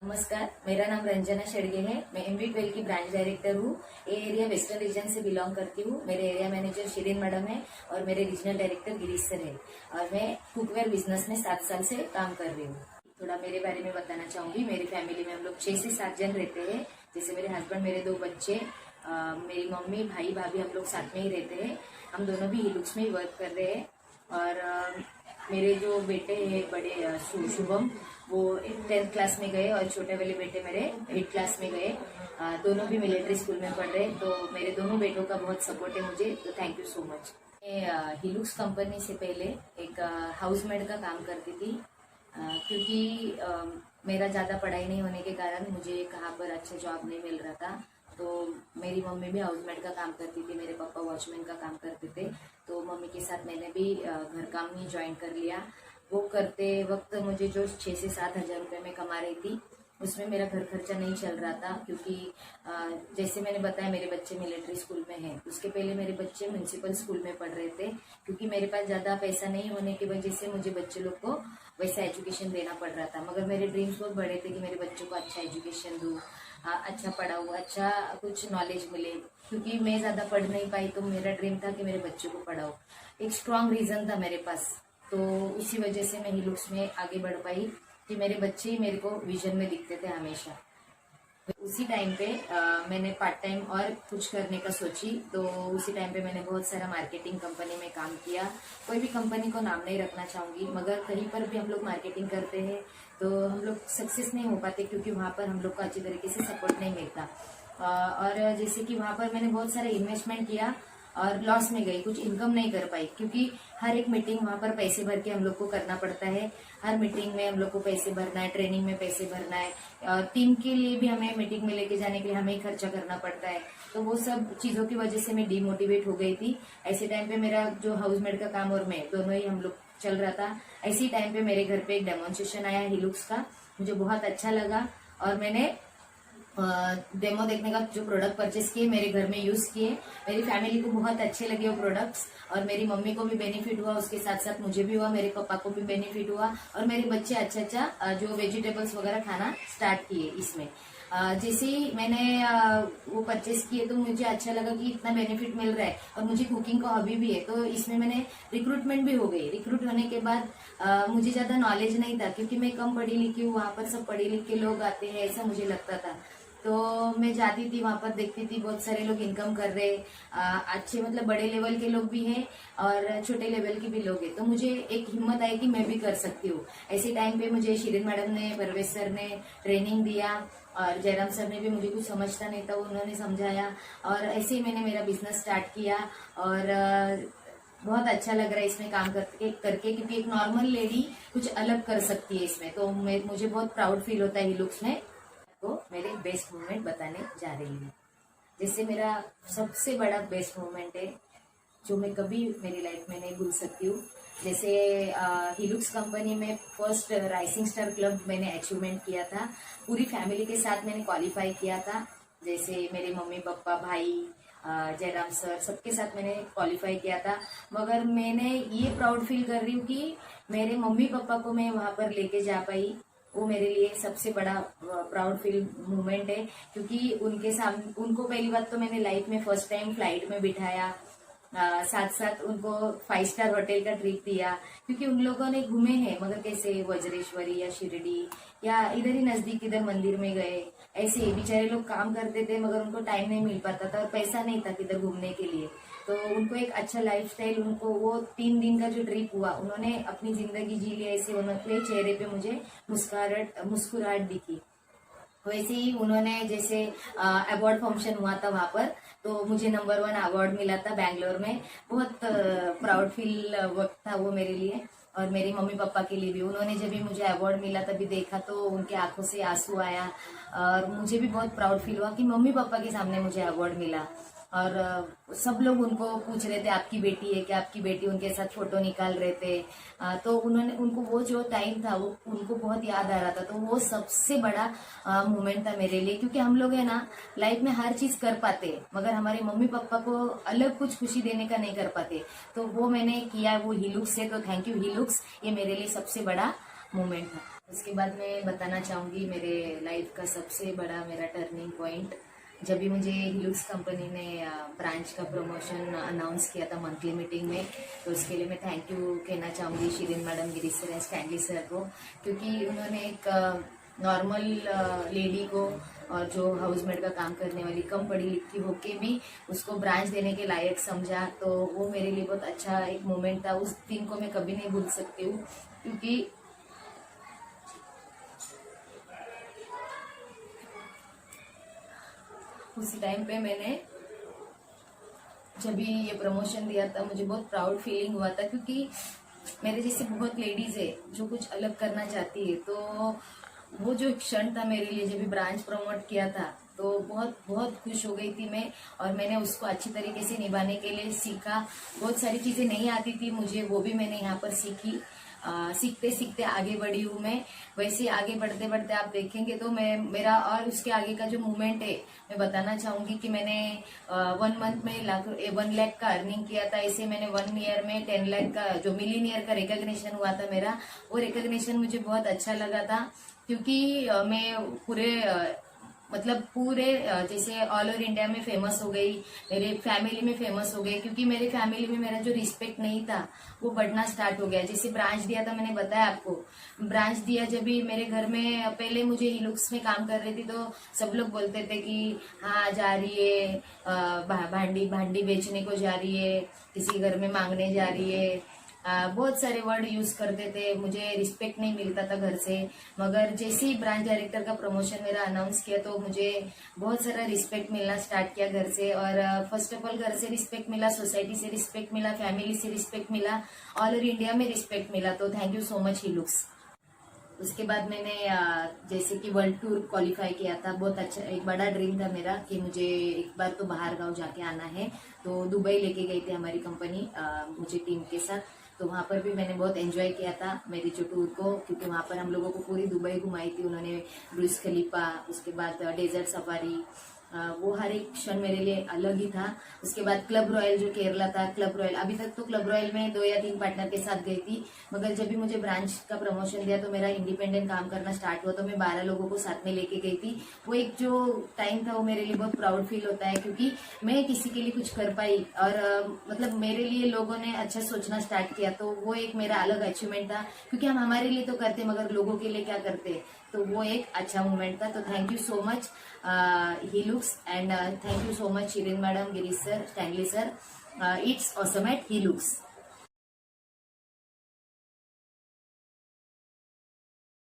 नमस्कार, मेरा नाम रंजना शेड़गे है। मैं MV12 की ब्रांच डायरेक्टर हूँ। ये एरिया वेस्टर्न रीजन से बिलोंग करती हूँ। मेरे एरिया मैनेजर शिरीन मैडम है और मेरे रीजनल डायरेक्टर गिरीश सर है। और मैं कुकवेयर बिजनेस में 7 साल से काम कर रही हूँ। थोड़ा मेरे बारे में बताना चाहूंगी। मेरी फैमिली में हम लोग 6 से 7 जन रहते हैं। जैसे मेरे हस्बैंड, मेरे 2 बच्चे, मेरी मम्मी, भाई, भाभी, हम लोग साथ में ही रहते हैं। हम दोनों भी हिलुक्स में ही वर्क कर रहे हैं। और मेरे जो बेटे हैं बड़े शुभम, वो 10th क्लास में गए और छोटे वाले बेटे मेरे 8th क्लास में गए। दोनों भी मिलिट्री स्कूल में पढ़ रहे हैं। तो मेरे दोनों बेटों का बहुत सपोर्ट है मुझे, तो थैंक यू सो मच। मैं हिलुक्स कंपनी से पहले एक हाउसमेड का काम करती थी, क्योंकि मेरा ज़्यादा पढ़ाई नहीं होने के कारण मुझे कहाँ पर अच्छा जॉब नहीं मिल रहा था। तो मेरी मम्मी भी हाउसमेड का काम करती थी, मेरे पापा वॉचमैन का काम करते थे। तो मम्मी के साथ मैंने भी घर काम ही ज्वाइन कर लिया। वो करते वक्त मुझे जो 6 से 7 हजार रुपये में कमा रही थी, उसमें मेरा घर खर्चा नहीं चल रहा था। क्योंकि जैसे मैंने बताया, मेरे बच्चे मिलिट्री स्कूल में हैं। उसके पहले मेरे बच्चे म्यूनसिपल स्कूल में पढ़ रहे थे। क्योंकि मेरे पास ज़्यादा पैसा नहीं होने की वजह से मुझे बच्चे लोग को वैसा एजुकेशन देना पड़ रहा था। मगर मेरे ड्रीम्स बहुत बड़े थे कि मेरे बच्चों को अच्छा एजुकेशन दूँ, अच्छा पढ़ाऊँ, अच्छा कुछ नॉलेज मिले। क्योंकि मैं ज़्यादा पढ़ नहीं पाई, तो मेरा ड्रीम था कि मेरे बच्चों को पढ़ाऊँ। एक स्ट्रांग रीज़न था मेरे पास। तो इसी वजह से मैं हिलुक्स में आगे बढ़ पाई कि मेरे बच्चे ही मेरे को विजन में दिखते थे हमेशा। उसी टाइम पे मैंने पार्ट टाइम और कुछ करने का सोची। तो उसी टाइम पे मैंने बहुत सारा मार्केटिंग कंपनी में काम किया। कोई भी कंपनी को नाम नहीं रखना चाहूंगी, मगर कहीं पर भी हम लोग मार्केटिंग करते हैं तो हम लोग सक्सेस नहीं हो पाते, क्योंकि वहाँ पर हम लोग को अच्छी तरीके से सपोर्ट नहीं मिलता। और जैसे कि वहाँ पर मैंने बहुत सारा इन्वेस्टमेंट किया और लॉस में गई, कुछ इनकम नहीं कर पाई। क्योंकि हर एक मीटिंग वहाँ पर पैसे भर के हम लोग को करना पड़ता है। हर मीटिंग में हम लोग को पैसे भरना है, ट्रेनिंग में पैसे भरना है, और टीम के लिए भी हमें मीटिंग में लेके जाने के लिए हमें ही खर्चा करना पड़ता है। तो वो सब चीजों की वजह से मैं डिमोटिवेट हो गई थी। ऐसे टाइम पे मेरा जो हाउसमेड का काम और मैं दोनों ही हम लोग चल रहा था। ऐसी टाइम पे मेरे घर पे एक डेमोन्स्ट्रेशन आया हिलुक्स का, मुझे बहुत अच्छा लगा। और मैंने डेमो देखने का जो प्रोडक्ट परचेस किए, मेरे घर में यूज किए। मेरी फैमिली को बहुत अच्छे लगे वो प्रोडक्ट्स, और मेरी मम्मी को भी बेनिफिट हुआ, उसके साथ साथ मुझे भी हुआ, मेरे पापा को भी बेनिफिट हुआ। और मेरे बच्चे अच्छा जो वेजिटेबल्स वगैरह खाना स्टार्ट किए इसमें। जैसे ही मैंने वो परचेस किए, तो मुझे अच्छा लगा कि इतना बेनिफिट मिल रहा है, और मुझे कुकिंग का हॉबी भी है। तो इसमें मैंने रिक्रूटमेंट भी हो गई। रिक्रूट होने के बाद मुझे ज्यादा नॉलेज नहीं था, क्योंकि मैं कम पढ़ी लिखी हूँ। वहां पर सब पढ़े लिखे लोग आते हैं, ऐसा मुझे लगता था। तो मैं जाती थी वहां पर, देखती थी बहुत सारे लोग इनकम कर रहे, अच्छे मतलब बड़े लेवल के लोग भी हैं और छोटे लेवल के भी लोग हैं। तो मुझे एक हिम्मत आई कि मैं भी कर सकती हूँ। ऐसे टाइम पे मुझे शिरीन मैडम ने, परवेज सर ने ट्रेनिंग दिया, और जयराम सर ने भी, मुझे कुछ समझता नहीं था, उन्होंने समझाया। और ऐसे ही मैंने मेरा बिजनेस स्टार्ट किया। और बहुत अच्छा लग रहा है इसमें काम करके, क्योंकि एक नॉर्मल लेडी कुछ अलग कर सकती है इसमें। तो मुझे बहुत प्राउड फील होता है हिलुक्स में। तो मेरे बेस्ट मोमेंट बताने जा रही हूँ। जैसे मेरा सबसे बड़ा बेस्ट मोमेंट है, जो मैं कभी मेरी लाइफ में नहीं भूल सकती हूँ। जैसे हिलुक्स कंपनी में फर्स्ट राइजिंग स्टार क्लब मैंने अचीवमेंट किया था। पूरी फैमिली के साथ मैंने क्वालिफाई किया था। जैसे मेरे मम्मी पापा, भाई, जयराम सर, सबके साथ मैंने क्वालिफाई किया था। मगर मैंने ये प्राउड फील कर रही हूँ कि मेरे मम्मी पापा को मैं वहां पर लेके जा पाई। वो मेरे लिए सबसे बड़ा प्राउड फील मोमेंट है। क्योंकि उनके सामने, उनको पहली बात तो मैंने लाइफ में फर्स्ट टाइम फ्लाइट में बिठाया, साथ साथ उनको 5 स्टार होटल का ट्रिप दिया। क्योंकि उन लोगों ने घूमे हैं, मगर कैसे वज्रेश्वरी या शिरडी या इधर ही नजदीक इधर मंदिर में गए। ऐसे ही बेचारे लोग काम करते थे, मगर उनको टाइम नहीं मिल पाता था और पैसा नहीं था किधर घूमने के लिए। तो उनको एक अच्छा लाइफस्टाइल, उनको वो 3 दिन का जो ट्रिप हुआ, उन्होंने अपनी जिंदगी जी ली। ऐसे उनके चेहरे पे मुझे मुस्कुराहट दिखी। वैसे ही उन्होंने, जैसे अवार्ड फंक्शन हुआ था वहां पर, तो मुझे नंबर 1 अवार्ड मिला था बैंगलोर में। बहुत प्राउड फील वक्त था वो मेरे लिए, और मेरी मम्मी पापा के लिए भी। उन्होंने जब भी मुझे अवार्ड मिला तभी देखा, तो उनके आंखों से आंसू आया। और मुझे भी बहुत प्राउड फील हुआ कि मम्मी पापा के सामने मुझे अवार्ड मिला। और सब लोग उनको पूछ रहे थे, आपकी बेटी है क्या, आपकी बेटी, उनके साथ फोटो निकाल रहे थे। तो उनको वो जो टाइम था वो उनको बहुत याद आ रहा था। तो वो सबसे बड़ा मोमेंट था मेरे लिए। क्योंकि हम लोग है ना, लाइफ में हर चीज कर पाते, मगर हमारे मम्मी पापा को अलग कुछ खुशी देने का नहीं कर पाते। तो वो मैंने किया, वो हिलुक्स से। तो थैंक यू हिलुक्स, ये मेरे लिए सबसे बड़ा मोमेंट था। उसके बाद मैं बताना चाहूँगी मेरे लाइफ का सबसे बड़ा मेरा टर्निंग पॉइंट, जब भी मुझे हिलुक्स कंपनी ने ब्रांच का प्रमोशन अनाउंस किया था मंथली मीटिंग में, तो उसके लिए मैं थैंक यू कहना चाहूँगी Shirin madam, Girish sir and Stanley sir को, क्योंकि उन्होंने एक नॉर्मल लेडी को और जो हाउसमेट का काम करने वाली कम पढ़ी लिखी होके भी उसको ब्रांच देने के लायक समझा। तो वो मेरे लिए बहुत अच्छा एक मोमेंट था, उस दिन को मैं कभी नहीं भूल सकती हूँ, क्योंकि उसी टाइम पे मैंने जब भी ये प्रमोशन दिया था मुझे बहुत प्राउड फीलिंग हुआ था, क्योंकि मेरे जैसे बहुत लेडीज है जो कुछ अलग करना चाहती है, तो वो जो क्षण था मेरे लिए जब भी ब्रांच प्रमोट किया था, तो बहुत बहुत खुश हो गई थी मैं, और मैंने उसको अच्छी तरीके से निभाने के लिए सीखा। बहुत सारी चीजें नहीं आती थी मुझे, वो भी मैंने यहाँ पर सीखी। सीखते सीखते आगे बढ़ी हूँ मैं। वैसे आगे बढ़ते बढ़ते आप देखेंगे तो मैं मेरा और उसके आगे का जो मूवमेंट है मैं बताना चाहूंगी कि मैंने 1 मंथ में 1 लाख का अर्निंग किया था। ऐसे मैंने 1 ईयर में 10 लाख का जो मिलीनियर का रिकॉग्निशन हुआ था मेरा, वो रिकॉग्निशन मुझे बहुत अच्छा लगा था, क्योंकि मैं पूरे जैसे ऑल ओवर इंडिया में फेमस हो गई, मेरे फैमिली में फेमस हो गई, क्योंकि मेरे फैमिली में मेरा जो रिस्पेक्ट नहीं था वो बढ़ना स्टार्ट हो गया। जैसे ब्रांच दिया था, मैंने बताया आपको, ब्रांच दिया जब भी मेरे घर में, पहले मुझे हिलुक्स में काम कर रही थी तो सब लोग बोलते थे कि हाँ जा रही है, भांडी बेचने को जा रही है, किसी घर में मांगने जा रही है, बहुत सारे वर्ड यूज करते थे, मुझे रिस्पेक्ट नहीं मिलता था घर से। मगर जैसे ही ब्रांच डायरेक्टर का प्रमोशन मेरा अनाउंस किया तो मुझे बहुत सारा रिस्पेक्ट मिलना स्टार्ट किया घर से। और फर्स्ट ऑफ ऑल घर से रिस्पेक्ट मिला, सोसाइटी से रिस्पेक्ट मिला, फैमिली से रिस्पेक्ट मिला, ऑल ओवर इंडिया में रिस्पेक्ट मिला। तो थैंक यू सो मच हिलुक्स। उसके बाद मैंने जैसे कि वर्ल्ड टूर क्वालिफाई किया था। बहुत अच्छा, एक बड़ा ड्रीम था मेरा कि मुझे एक बार तो बाहर गांव जाके आना है। तो दुबई लेके गई थी हमारी कंपनी मुझे टीम के साथ, तो वहां पर भी मैंने बहुत एंजॉय किया था मेरी जो टूर को, क्योंकि वहां पर हम लोगों को पूरी दुबई घुमाई थी उन्होंने, ब्रुज खलीफा, उसके बाद डेजर्ट सफारी, वो हर एक क्षण मेरे लिए अलग ही था। उसके बाद क्लब रॉयल जो केरला था, क्लब रॉयल, अभी तक तो क्लब रॉयल में 2 या 3 पार्टनर के साथ गई थी, मगर जब भी मुझे ब्रांच का प्रमोशन दिया तो मेरा इंडिपेंडेंट काम करना स्टार्ट हुआ, तो मैं 12 लोगों को साथ में लेके गई थी। वो एक जो टाइम था वो मेरे लिए बहुत प्राउड फील होता है, क्योंकि मैं किसी के लिए कुछ कर पाई, और मेरे लिए लोगों ने अच्छा सोचना स्टार्ट किया, तो वो एक मेरा अलग अचीवमेंट था। क्योंकि हम हमारे लिए तो करते मगर लोगों के लिए क्या करते, तो वो एक अच्छा मोमेंट था। तो thank you so much Hilux, and thank you so much Shirin madam, Girish sir, Stanley sir. It's awesome at हिलुक्स।